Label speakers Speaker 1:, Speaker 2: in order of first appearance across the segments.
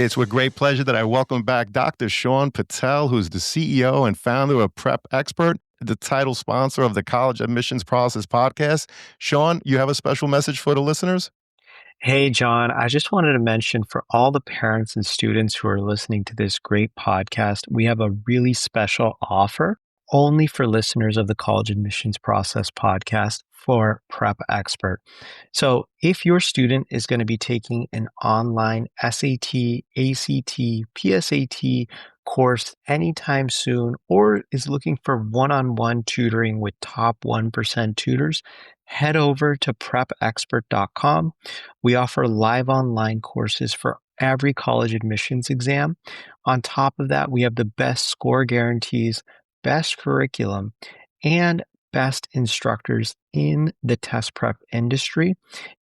Speaker 1: It's with great pleasure that I welcome back Dr. Sean Patel, who's the CEO and founder of Prep Expert, the title sponsor of the College Admissions Process podcast. Sean, you have a special message for the listeners?
Speaker 2: Hey, John, I just wanted to mention for all the parents and students who are listening to this great podcast, we have a really special offer only for listeners of the College Admissions Process podcast for Prep Expert. So if your student is going to be taking an online SAT, ACT, PSAT course anytime soon, or is looking for one-on-one tutoring with top 1% tutors, head over to prepexpert.com. We offer live online courses for every college admissions exam. On top of that, we have the best score guarantees, best curriculum, and best instructors in the test prep industry.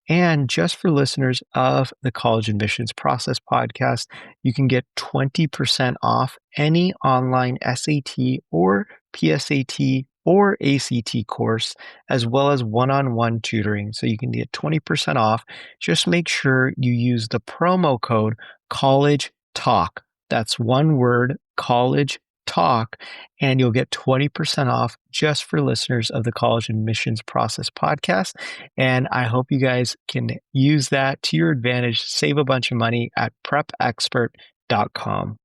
Speaker 2: And just for listeners of the College Admissions Process podcast, you can get 20% off any online SAT or PSAT or ACT course, as well as one-on-one tutoring. So you can get 20% off. Just make sure you use the promo code College Talk. That's one word, College Talk, and you'll get 20% off just for listeners of the College Admissions Process podcast. And I hope you guys can use that to your advantage, save a bunch of money at prepexpert.com.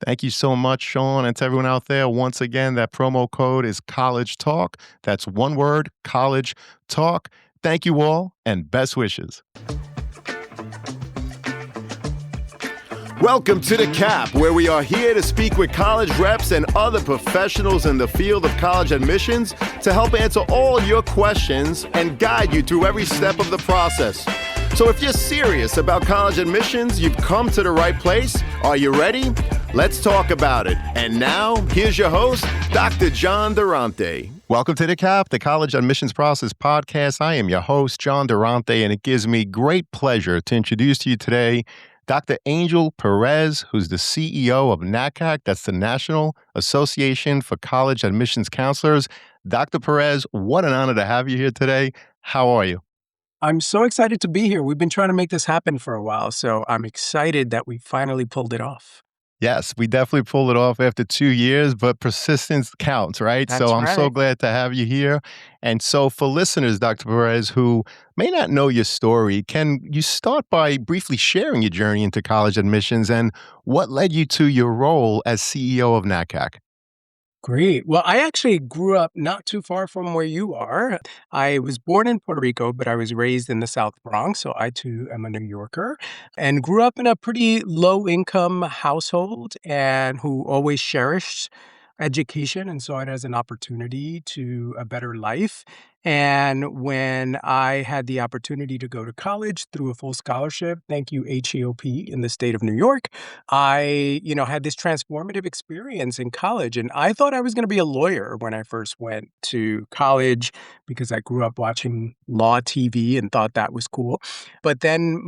Speaker 1: Thank you so much, Sean. And to everyone out there, once again, that promo code is College Talk. That's one word, College Talk. Thank you all, and best wishes. Welcome to The Cap, where we are here to speak with college reps and other professionals in the field of college admissions to help answer all your questions and guide you through every step of the process. So if you're serious about college admissions, you've come to the right place. Are you ready? Let's talk about it. And now, here's your host, Dr. John Durante. Welcome to The Cap, the College Admissions Process podcast. I am your host, John Durante, and it gives me great pleasure to introduce to you today Dr. Angel Perez, who's the CEO of NACAC, that's the National Association for College Admissions Counselors. Dr. Perez, what an honor to have you here today. How are you?
Speaker 3: I'm so excited to be here. We've been trying to make this happen for a while, so I'm excited that we finally pulled it off.
Speaker 1: Yes, we definitely pulled it off after 2 years, but persistence counts, right?
Speaker 3: That's
Speaker 1: So I'm so
Speaker 3: right.
Speaker 1: glad to have you here. And so for listeners, Dr. Perez, who may not know your story, can you start by briefly sharing your journey into college admissions and what led you to your role as CEO of NACAC?
Speaker 3: Great. Well, I actually grew up not too far from where you are. I was born in Puerto Rico, but I was raised in the South Bronx, so I too am a New Yorker, and grew up in a pretty low-income household and who always cherished education and saw it as an opportunity to a better life. And when I had the opportunity to go to college through a full scholarship, thank you, HEOP in the state of New York, I, had this transformative experience in college. And I thought I was going to be a lawyer when I first went to college because I grew up watching law TV and thought that was cool. But then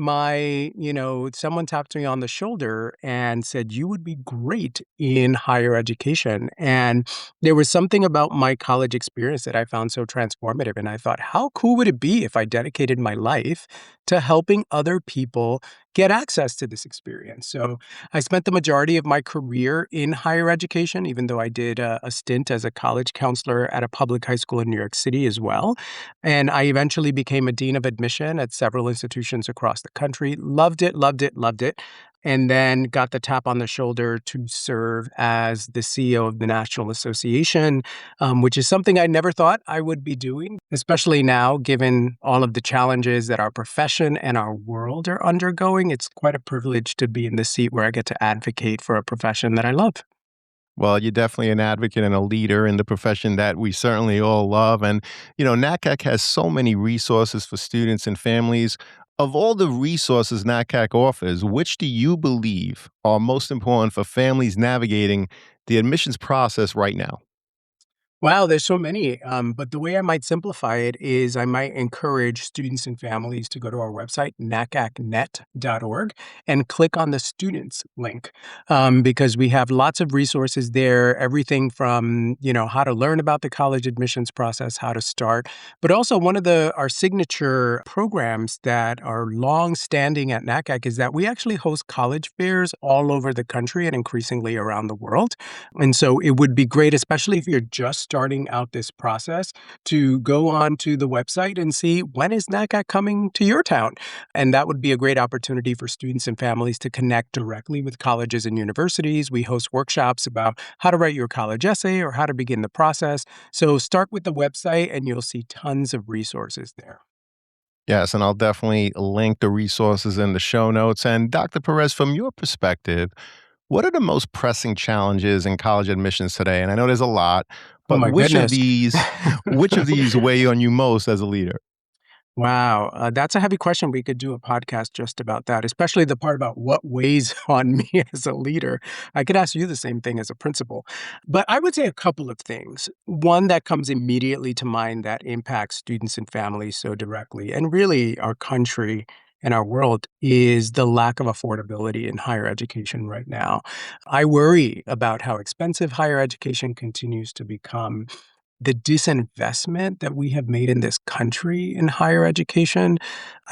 Speaker 3: someone tapped me on the shoulder and said, you would be great in higher education. And there was something about my college experience that I found so transformative. And I thought, how cool would it be if I dedicated my life to helping other people get access to this experience? So I spent the majority of my career in higher education, even though I did a stint as a college counselor at a public high school in New York City as well. And I eventually became a dean of admission at several institutions across the country. Loved it, loved it, loved it. And then got the tap on the shoulder to serve as the CEO of the National Association, which is something I never thought I would be doing, especially now, given all of the challenges that our profession and our world are undergoing. It's quite a privilege to be in the seat where I get to advocate for a profession that I love.
Speaker 1: Well, you're definitely an advocate and a leader in the profession that we certainly all love. And, NACAC has so many resources for students and families. Of all the resources NACAC offers, which do you believe are most important for families navigating the admissions process right now?
Speaker 3: Wow, there's so many. But the way I might simplify it is I might encourage students and families to go to our website, nacacnet.org, and click on the students link because we have lots of resources there, everything from, how to learn about the college admissions process, how to start, but also one of our signature programs that are long standing at NACAC is that we actually host college fairs all over the country and increasingly around the world. And so it would be great, especially if you're just starting out this process, to go on to the website and see when is NACAC coming to your town. And that would be a great opportunity for students and families to connect directly with colleges and universities. We host workshops about how to write your college essay or how to begin the process. So start with the website and you'll see tons of resources there.
Speaker 1: Yes, and I'll definitely link the resources in the show notes. And Dr. Perez, from your perspective, what are the most pressing challenges in college admissions today? And I know there's a lot,
Speaker 3: Oh
Speaker 1: but
Speaker 3: my
Speaker 1: which of
Speaker 3: goodness.
Speaker 1: these which of these weigh on you most as a leader?
Speaker 3: Wow, that's a heavy question. We could do a podcast just about that, especially the part about what weighs on me as a leader. I could ask you the same thing as a principal. But I would say a couple of things. One that comes immediately to mind that impacts students and families so directly, and really our country and our world, is the lack of affordability in higher education right now. I worry about how expensive higher education continues to become, the disinvestment that we have made in this country in higher education.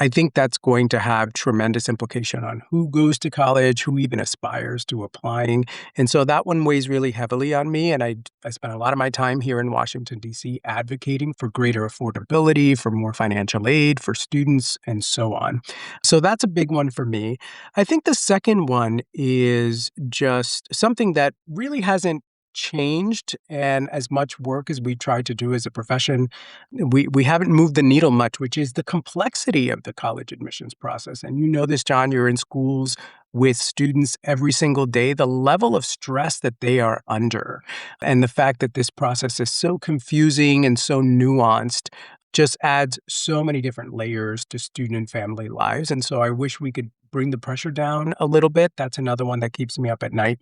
Speaker 3: I think that's going to have tremendous implication on who goes to college, who even aspires to applying. And so that one weighs really heavily on me. And I spent a lot of my time here in Washington, D.C., advocating for greater affordability, for more financial aid for students, and so on. So that's a big one for me. I think the second one is just something that really hasn't changed, and as much work as we try to do as a profession, we haven't moved the needle much, which is the complexity of the college admissions process. And you know this, John, you're in schools with students every single day, the level of stress that they are under, and the fact that this process is so confusing and so nuanced just adds so many different layers to student and family lives. And so I wish we could bring the pressure down a little bit. That's another one that keeps me up at night.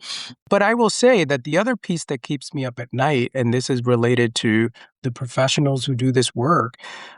Speaker 3: But I will say that the other piece that keeps me up at night, and this is related to the professionals who do this work,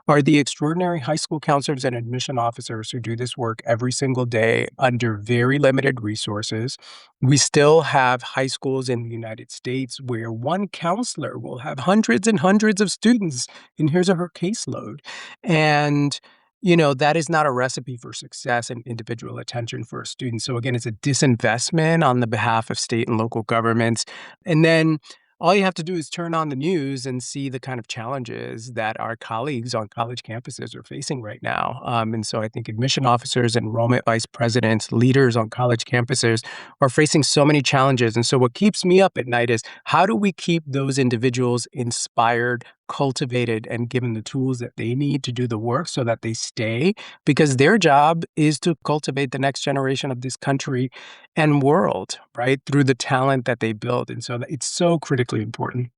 Speaker 3: are the extraordinary high school counselors and admission officers who do this work every single day under very limited resources. We still have high schools in the United States where one counselor will have hundreds and hundreds of students in his or her caseload. And that is not a recipe for success and individual attention for a student. So again, it's a disinvestment on the behalf of state and local governments. And then all you have to do is turn on the news and see the kind of challenges that our colleagues on college campuses are facing right now. And so I think admission officers, enrollment vice presidents, leaders on college campuses are facing so many challenges. And so what keeps me up at night is, how do we keep those individuals inspired, cultivated, and given the tools that they need to do the work so that they stay? Because their job is to cultivate the next generation of this country and world, right, through the talent that they build. And so it's so critically important.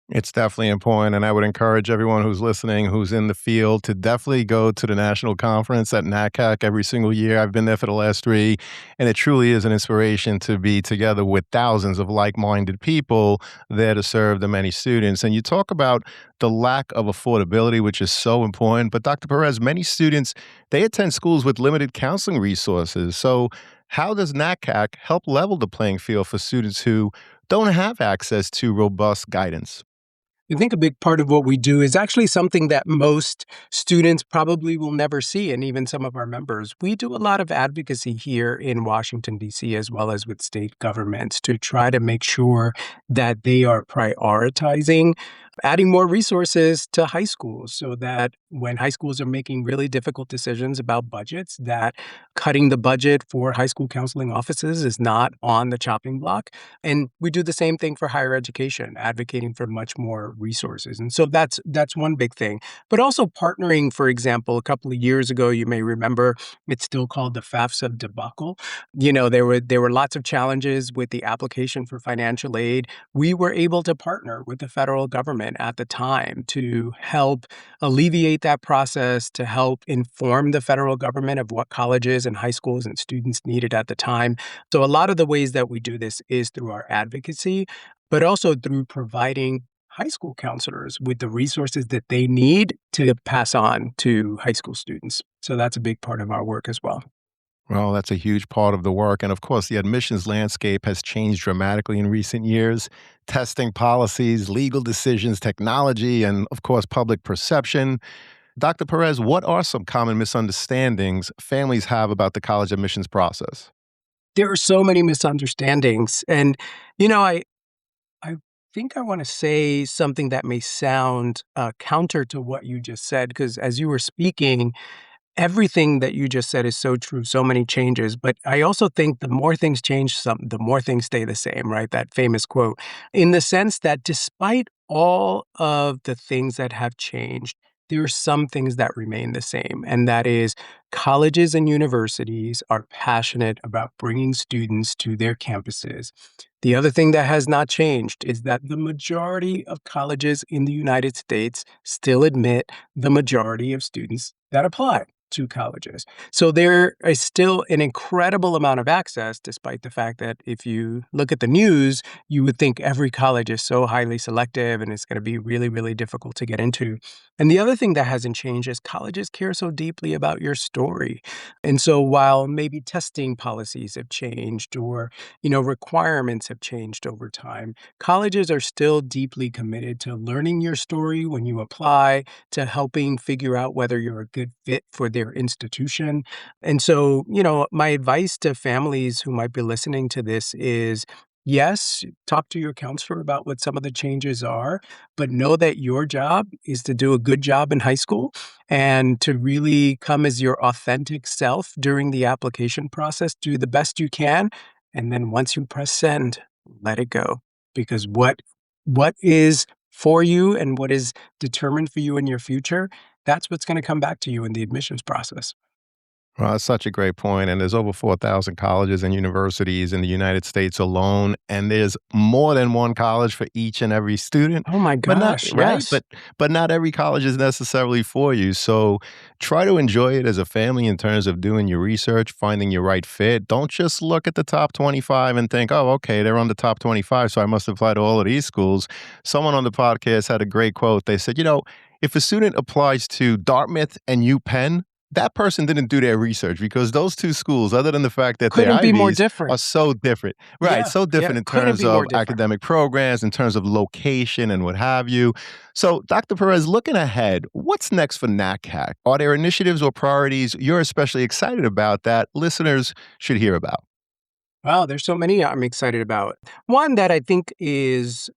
Speaker 1: It's definitely important, and I would encourage everyone who's listening, who's in the field, to definitely go to the national conference at NACAC every single year. I've been there for the last three, and it truly is an inspiration to be together with thousands of like-minded people there to serve the many students. And you talk about the lack of affordability, which is so important. But Dr. Perez, many students, they attend schools with limited counseling resources. So how does NACAC help level the playing field for students who don't have access to robust guidance?
Speaker 3: I think a big part of what we do is actually something that most students probably will never see, and even some of our members. We do a lot of advocacy here in Washington, D.C., as well as with state governments, to try to make sure that they are prioritizing adding more resources to high schools, so that when high schools are making really difficult decisions about budgets, that cutting the budget for high school counseling offices is not on the chopping block. And we do the same thing for higher education, advocating for much more resources. And so that's one big thing. But also partnering, for example, a couple of years ago, you may remember, it's still called the FAFSA debacle. There were lots of challenges with the application for financial aid. We were able to partner with the federal government at the time to help alleviate that process, to help inform the federal government of what colleges and high schools and students needed at the time. So a lot of the ways that we do this is through our advocacy, but also through providing high school counselors with the resources that they need to pass on to high school students. So that's a big part of our work as well.
Speaker 4: Well, that's a huge part of the work. And of course, the admissions landscape has changed dramatically in recent years. Testing policies, legal decisions, technology, and of course, public perception. Dr. Perez, what are some common misunderstandings families have about the college admissions process?
Speaker 3: There are so many misunderstandings. And, I think I want to say something that may sound counter to what you just said, because as you were speaking, everything that you just said is so true, so many changes. But I also think the more things change, the more things stay the same, right? That famous quote, in the sense that despite all of the things that have changed, there are some things that remain the same. And that is colleges and universities are passionate about bringing students to their campuses. The other thing that has not changed is that the majority of colleges in the United States still admit the majority of students that apply to colleges. So there is still an incredible amount of access, despite the fact that if you look at the news, you would think every college is so highly selective and it's going to be really, really difficult to get into. And the other thing that hasn't changed is colleges care so deeply about your story. And so while maybe testing policies have changed or, requirements have changed over time, colleges are still deeply committed to learning your story when you apply, to helping figure out whether you're a good fit for their institution. And so, my advice to families who might be listening to this is, yes, talk to your counselor about what some of the changes are, but know that your job is to do a good job in high school and to really come as your authentic self during the application process. Do the best you can. And then once you press send, let it go. Because what is for you and what is determined for you in your future, that's what's going to come back to you in the admissions process.
Speaker 4: Well, that's such a great point. And there's over 4,000 colleges and universities in the United States alone. And there's more than one college for each and every student.
Speaker 3: Oh my
Speaker 4: But not
Speaker 3: gosh,
Speaker 4: right.
Speaker 3: yes.
Speaker 4: But not every college is necessarily for you. So try to enjoy it as a family in terms of doing your research, finding your right fit. Don't just look at the top 25 and think, oh, okay, they're on the top 25, so I must apply to all of these schools. Someone on the podcast had a great quote. They said, if a student applies to Dartmouth and UPenn, that person didn't do their research because those two schools, other than the fact that they're
Speaker 3: Couldn't be more
Speaker 4: Ivies, are
Speaker 3: different.
Speaker 4: so different. Right,
Speaker 3: Yeah,
Speaker 4: so
Speaker 3: yeah,
Speaker 4: different in
Speaker 3: couldn't
Speaker 4: terms
Speaker 3: be more
Speaker 4: of
Speaker 3: different.
Speaker 4: academic programs, in terms of location and what have you. So, Dr. Perez, looking ahead, what's next for NACAC? Are there initiatives or priorities you're especially excited about that listeners should hear about?
Speaker 3: Wow, there's so many I'm excited about. One that I think is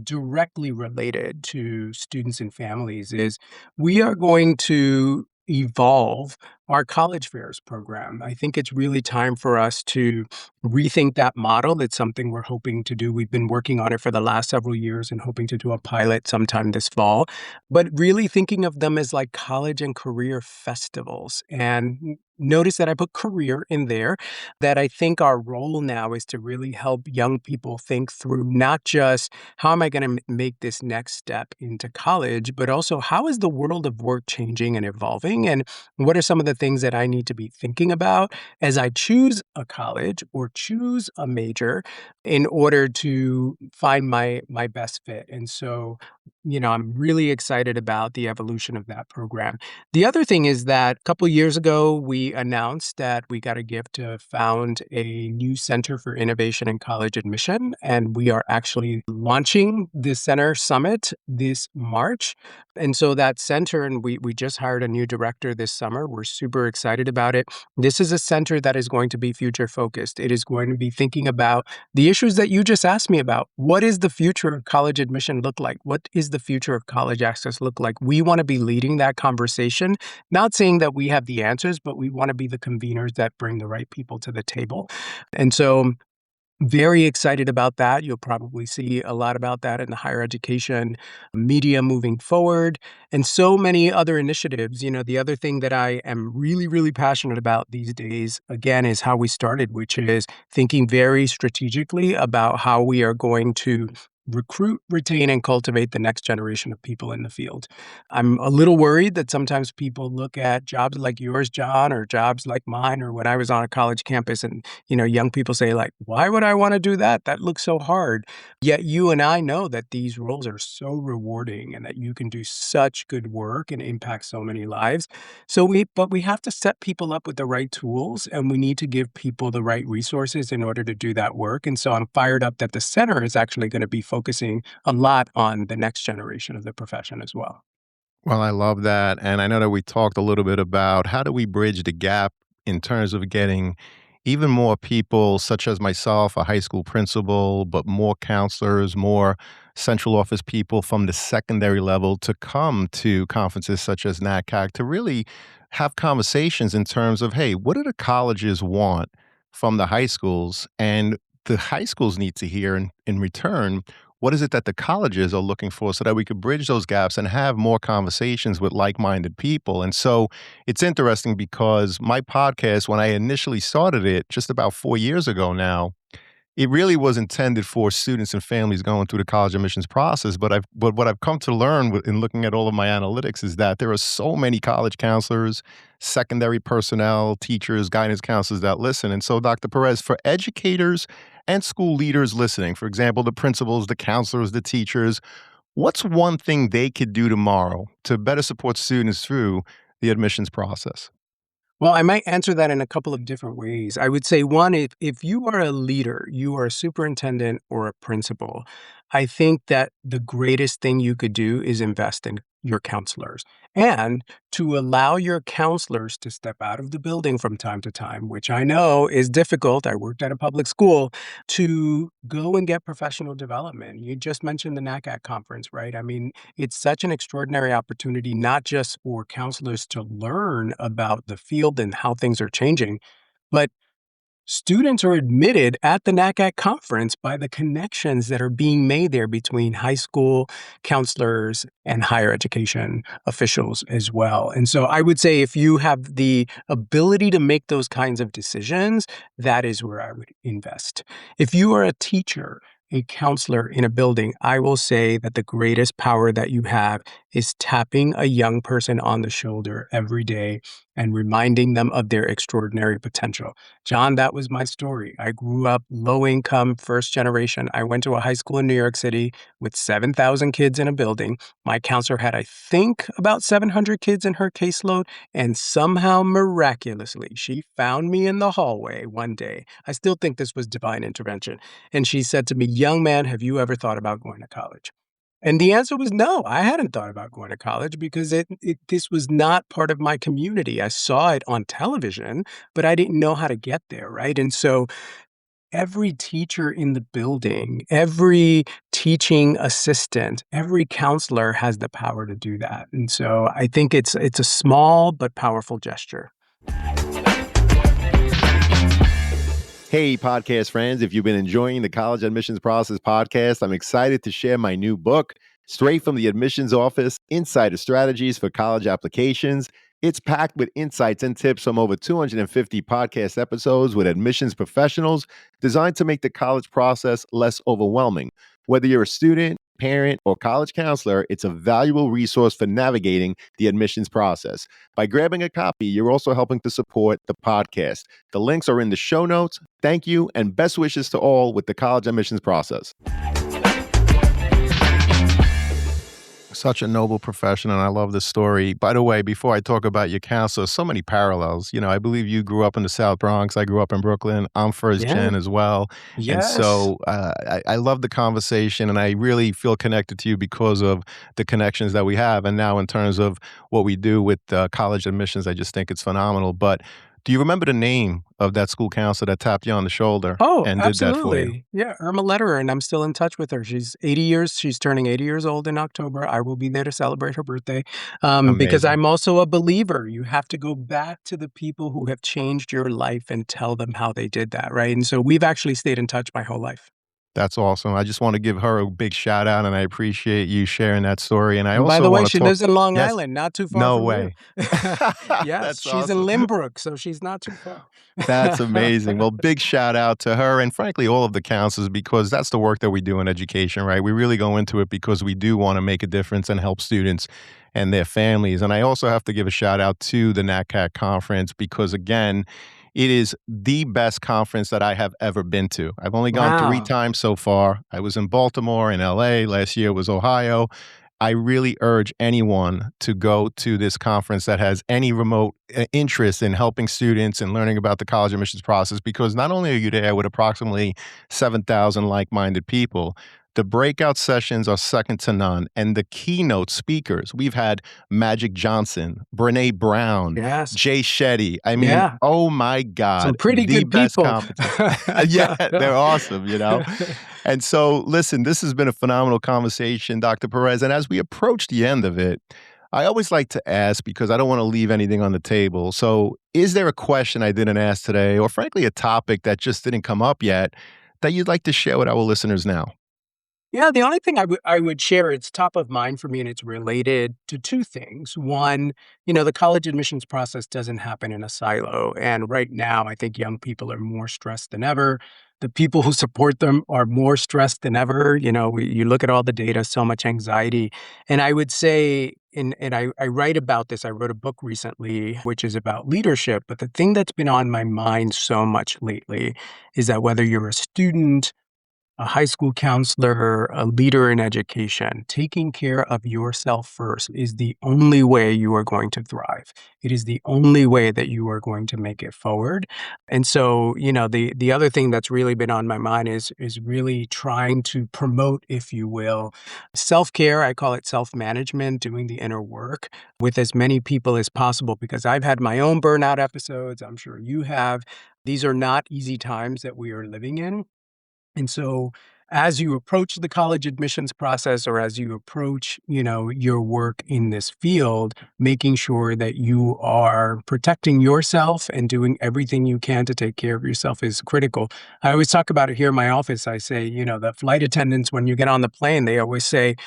Speaker 3: directly related to students and families is we are going to evolve our college fairs program. I think it's really time for us to rethink that model. It's something we're hoping to do. We've been working on it for the last several years and hoping to do a pilot sometime this fall, but really thinking of them as like college and career festivals. And notice that I put career in there, that I think our role now is to really help young people think through not just how am I going to make this next step into college, but also how is the world of work changing and evolving? And what are some of the things that I need to be thinking about as I choose a college or choose a major in order to find my best fit? And so, I'm really excited about the evolution of that program. The other thing is that a couple years ago, we announced that we got a gift to found a new Center for Innovation in College Admission, and we are actually launching the Center Summit this March. And so that center, and we just hired a new director this summer. We're super excited about it. This is a center that is going to be future focused. It is going to be thinking about the issues that you just asked me about. What is the future of college admission look like? What is the future of college access look like? We want to be leading that conversation, not saying that we have the answers, but we want to be the conveners that bring the right people to the table. And so very excited about that. You'll probably see a lot about that in the higher education media moving forward and so many other initiatives. The other thing that I am really, really passionate about these days, again, is how we started, which is thinking very strategically about how we are going to recruit, retain, and cultivate the next generation of people in the field. I'm a little worried that sometimes people look at jobs like yours, John, or jobs like mine, or when I was on a college campus and, young people say like, why would I want to do that? That looks so hard. Yet you and I know that these roles are so rewarding and that you can do such good work and impact so many lives. But we have to set people up with the right tools and we need to give people the right resources in order to do that work. And so I'm fired up that the center is actually going to be focusing a lot on the next generation of the profession as well.
Speaker 4: Well, I love that. And I know that we talked a little bit about how do we bridge the gap in terms of getting even more people, such as myself, a high school principal, but more counselors, more central office people from the secondary level to come to conferences such as NACAC to really have conversations in terms of, hey, what do the colleges want from the high schools? And the high schools need to hear in return what is it that the colleges are looking for so that we could bridge those gaps and have more conversations with like-minded people? And so it's interesting because my podcast, when I initially started it just about 4 years ago now, it really was intended for students and families going through the college admissions process. But what I've come to learn in looking at all of my analytics is that there are so many college counselors, secondary personnel, teachers, guidance counselors that listen. And so, Dr. Perez, for educators and school leaders listening, for example, the principals, the counselors, the teachers, what's one thing they could do tomorrow to better support students through the admissions process?
Speaker 3: Well, I might answer that in a couple of different ways. I would say one, if you are a leader, you are a superintendent or a principal, I think that the greatest thing you could do is invest in your counselors and to allow your counselors to step out of the building from time to time, which I know is difficult. I worked at a public school to go and get professional development. You just mentioned the NACAC conference, right? I mean, it's such an extraordinary opportunity, not just for counselors to learn about the field and how things are changing, but students are admitted at the NACAC conference by the connections that are being made there between high school counselors and higher education officials as well. And so I would say if you have the ability to make those kinds of decisions, that is where I would invest. If you are a teacher, a counselor in a building, I will say that the greatest power that you have is tapping a young person on the shoulder every day and reminding them of their extraordinary potential. John, that was my story. I grew up low income, first generation. I went to a high school in New York City with 7,000 kids in a building. My counselor had, I think, about 700 kids in her caseload. And somehow, miraculously, she found me in the hallway one day. I still think this was divine intervention. And she said to me, young man, have you ever thought about going to college? And the answer was no, I hadn't thought about going to college because this was not part of my community. I saw it on television, but I didn't know how to get there, right? And so every teacher in the building, every teaching assistant, every counselor has the power to do that. And so I think it's a small but powerful gesture.
Speaker 1: Hey, podcast friends, if you've been enjoying the College Admissions Process podcast, I'm excited to share my new book, Straight from the Admissions Office, Insider Strategies for College Applications. It's packed with insights and tips from over 250 podcast episodes with admissions professionals designed to make the college process less overwhelming. Whether you're a student, parent, or college counselor, it's a valuable resource for navigating the admissions process. By grabbing a copy, you're also helping to support the podcast. The links are in the show notes. Thank you, and best wishes to all with the college admissions process.
Speaker 4: Such a noble profession, and I love this story. By the way, before I talk about your counselor, so many parallels. I believe you grew up in the South Bronx. I grew up in Brooklyn. I'm first
Speaker 3: Yeah.
Speaker 4: gen as well. And
Speaker 3: Yes.
Speaker 4: so I love the conversation, and I really feel connected to you because of the connections that we have. And now in terms of what we do with college admissions, I just think it's phenomenal. But do you remember the name of that school counselor that tapped you on the shoulder
Speaker 3: Oh,
Speaker 4: and did that for you?
Speaker 3: absolutely. Yeah, Irma Lederer, and I'm still in touch with her. She's 80 years. She's turning 80 years old in October. I will be there to celebrate her birthday because
Speaker 4: Amazing.
Speaker 3: I'm also a believer. You have to go back to the people who have changed your life and tell them how they did that, right? And so we've actually stayed in touch my whole life.
Speaker 4: That's awesome. I just want to give her a big shout out, and I appreciate you sharing that story. And I
Speaker 3: And by
Speaker 4: also
Speaker 3: the way,
Speaker 4: want to
Speaker 3: she
Speaker 4: talk.
Speaker 3: lives in Long
Speaker 4: Yes,
Speaker 3: Island, not too far
Speaker 4: no
Speaker 3: from you.
Speaker 4: way.
Speaker 3: Yes,
Speaker 4: That's
Speaker 3: she's in
Speaker 4: awesome.
Speaker 3: Limbrook, so she's not too far.
Speaker 4: That's amazing. Well, big shout out to her and frankly all of the counselors because that's the work that we do in education, right? We really go into it because we do want to make a difference and help students and their families. And I also have to give a shout out to the NACAC conference because again, it is the best conference that I have ever been to. I've only gone three
Speaker 3: Wow.
Speaker 4: times so far. I was in Baltimore, in LA. Last year was Ohio. I really urge anyone to go to this conference that has any remote interest in helping students and learning about the college admissions process because not only are you there with approximately 7,000 like-minded people, the breakout sessions are second to none. And the keynote speakers, we've had Magic Johnson, Brene Brown,
Speaker 3: Yes.
Speaker 4: Jay Shetty. I mean,
Speaker 3: Yeah.
Speaker 4: oh my
Speaker 3: Some
Speaker 4: God,
Speaker 3: pretty
Speaker 4: the
Speaker 3: good
Speaker 4: best
Speaker 3: people.
Speaker 4: conferences. Yeah, they're awesome. And so, listen, this has been a phenomenal conversation, Dr. Perez. And as we approach the end of it, I always like to ask because I don't want to leave anything on the table. So, is there a question I didn't ask today, or frankly, a topic that just didn't come up yet that you'd like to share with our listeners now?
Speaker 3: Yeah, the only thing I would share, it's top of mind for me, and it's related to two things. One, the college admissions process doesn't happen in a silo. And right now, I think young people are more stressed than ever. The people who support them are more stressed than ever. You look at all the data, so much anxiety. And I would say, and I write about this, I wrote a book recently, which is about leadership. But the thing that's been on my mind so much lately is that whether you're a student, a high school counselor, a leader in education, taking care of yourself first is the only way you are going to thrive. It is the only way that you are going to make it forward. And so, the other thing that's really been on my mind is really trying to promote, if you will, self-care. I call it self-management, doing the inner work with as many people as possible because I've had my own burnout episodes. I'm sure you have. These are not easy times that we are living in. And so as you approach the college admissions process or as you approach, your work in this field, making sure that you are protecting yourself and doing everything you can to take care of yourself is critical. I always talk about it here in my office. I say, the flight attendants, when you get on the plane, they always say,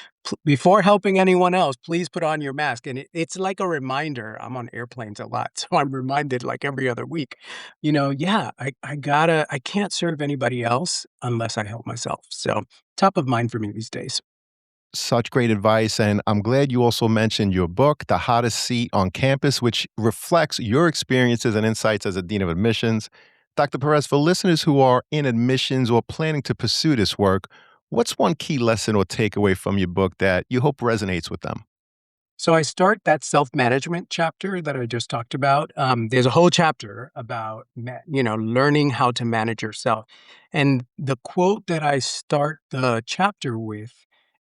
Speaker 3: Before helping anyone else, please put on your mask." And it's like a reminder. I'm on airplanes a lot, so I'm reminded like every other week. Yeah, I can't serve anybody else unless I help myself. So top of mind for me these days.
Speaker 4: Such great advice. And I'm glad you also mentioned your book, The Hottest Seat on Campus, which reflects your experiences and insights as a Dean of Admissions. Dr. Perez, for listeners who are in admissions or planning to pursue this work, what's one key lesson or takeaway from your book that you hope resonates with them?
Speaker 3: So I start that self-management chapter that I just talked about. There's a whole chapter about, learning how to manage yourself. And the quote that I start the chapter with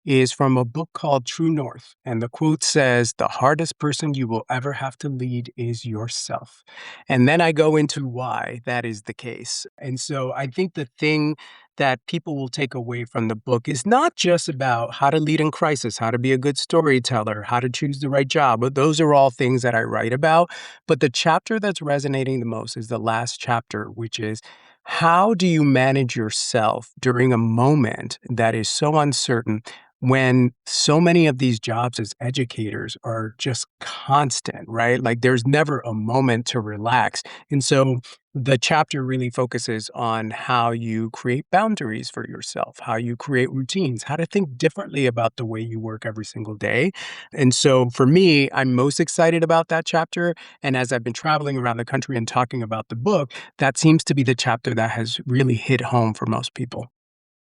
Speaker 3: is from a book called True North. And the quote says, "The hardest person you will ever have to lead is yourself." And then I go into why that is the case. And so I think the thing that people will take away from the book is not just about how to lead in crisis, how to be a good storyteller, how to choose the right job. But those are all things that I write about. But the chapter that's resonating the most is the last chapter, which is how do you manage yourself during a moment that is so uncertain when so many of these jobs as educators are just constant, right? Like there's never a moment to relax. And so the chapter really focuses on how you create boundaries for yourself, how you create routines, how to think differently about the way you work every single day. And so for me, I'm most excited about that chapter. And as I've been traveling around the country and talking about the book, that seems to be the chapter that has really hit home for most people.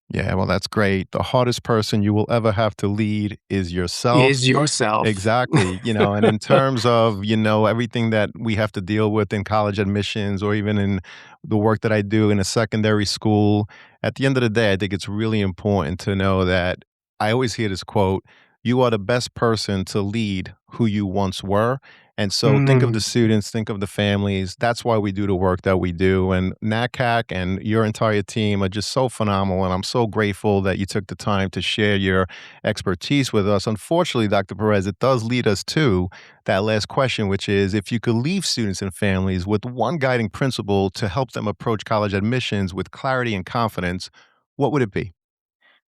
Speaker 4: Yeah, well, that's great. The hardest person you will ever have to lead is yourself.
Speaker 3: Is yourself.
Speaker 4: Exactly. And in terms of, everything that we have to deal with in college admissions or even in the work that I do in a secondary school, at the end of the day, I think it's really important to know that I always hear this quote, you are the best person to lead who you once were. And so think of the
Speaker 3: Mm.
Speaker 4: students, think of the families. That's why we do the work that we do. And NACAC and your entire team are just so phenomenal. And I'm so grateful that you took the time to share your expertise with us. Unfortunately, Dr. Perez, it does lead us to that last question, which is if you could leave students and families with one guiding principle to help them approach college admissions with clarity and confidence, what would it be?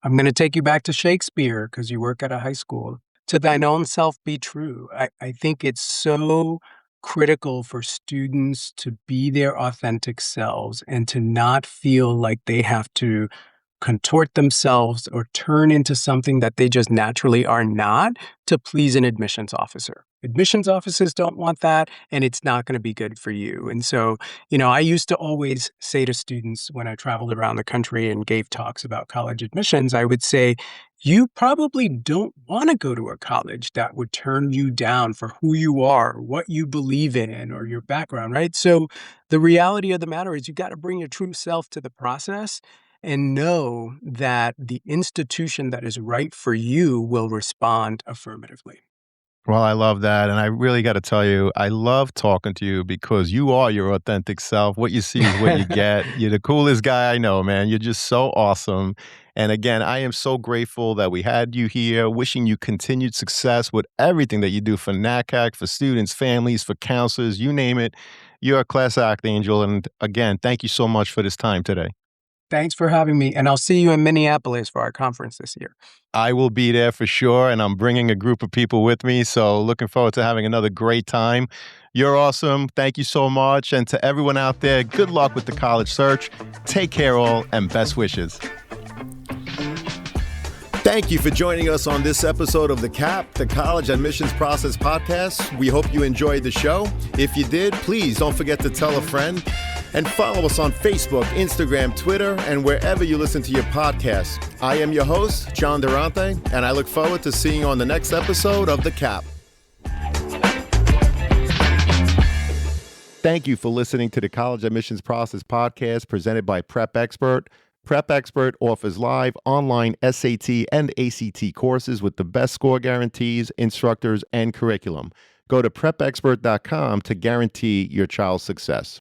Speaker 3: I'm going to take you back to Shakespeare because you work at a high school. To thine own self be true. I think it's so critical for students to be their authentic selves and to not feel like they have to contort themselves or turn into something that they just naturally are not to please an admissions officer. Admissions officers don't want that, and it's not going to be good for you. And so, I used to always say to students when I traveled around the country and gave talks about college admissions, I would say, you probably don't want to go to a college that would turn you down for who you are, what you believe in, or your background, right? So the reality of the matter is you got to bring your true self to the process and know that the institution that is right for you will respond affirmatively.
Speaker 4: Well, I love that. And I really got to tell you, I love talking to you because you are your authentic self. What you see is what you get. You're the coolest guy I know, man. You're just so awesome. And again, I am so grateful that we had you here, wishing you continued success with everything that you do for NACAC, for students, families, for counselors, you name it. You're a class act angel. And again, thank you so much for this time today.
Speaker 3: Thanks for having me, and I'll see you in Minneapolis for our conference this year.
Speaker 4: I will be there for sure, and I'm bringing a group of people with me, so looking forward to having another great time. You're awesome. Thank you so much. And to everyone out there, good luck with the college search. Take care all, and best wishes.
Speaker 1: Thank you for joining us on this episode of the CAP, the College Admissions Process Podcast. We hope you enjoyed the show. If you did, please don't forget to tell a friend and follow us on Facebook, Instagram, Twitter, and wherever you listen to your podcasts. I am your host, John Durante, and I look forward to seeing you on the next episode of the CAP. Thank you for listening to the College Admissions Process Podcast presented by Prep Expert. Prep Expert offers live online SAT and ACT courses with the best score guarantees, instructors, and curriculum. Go to prepexpert.com to guarantee your child's success.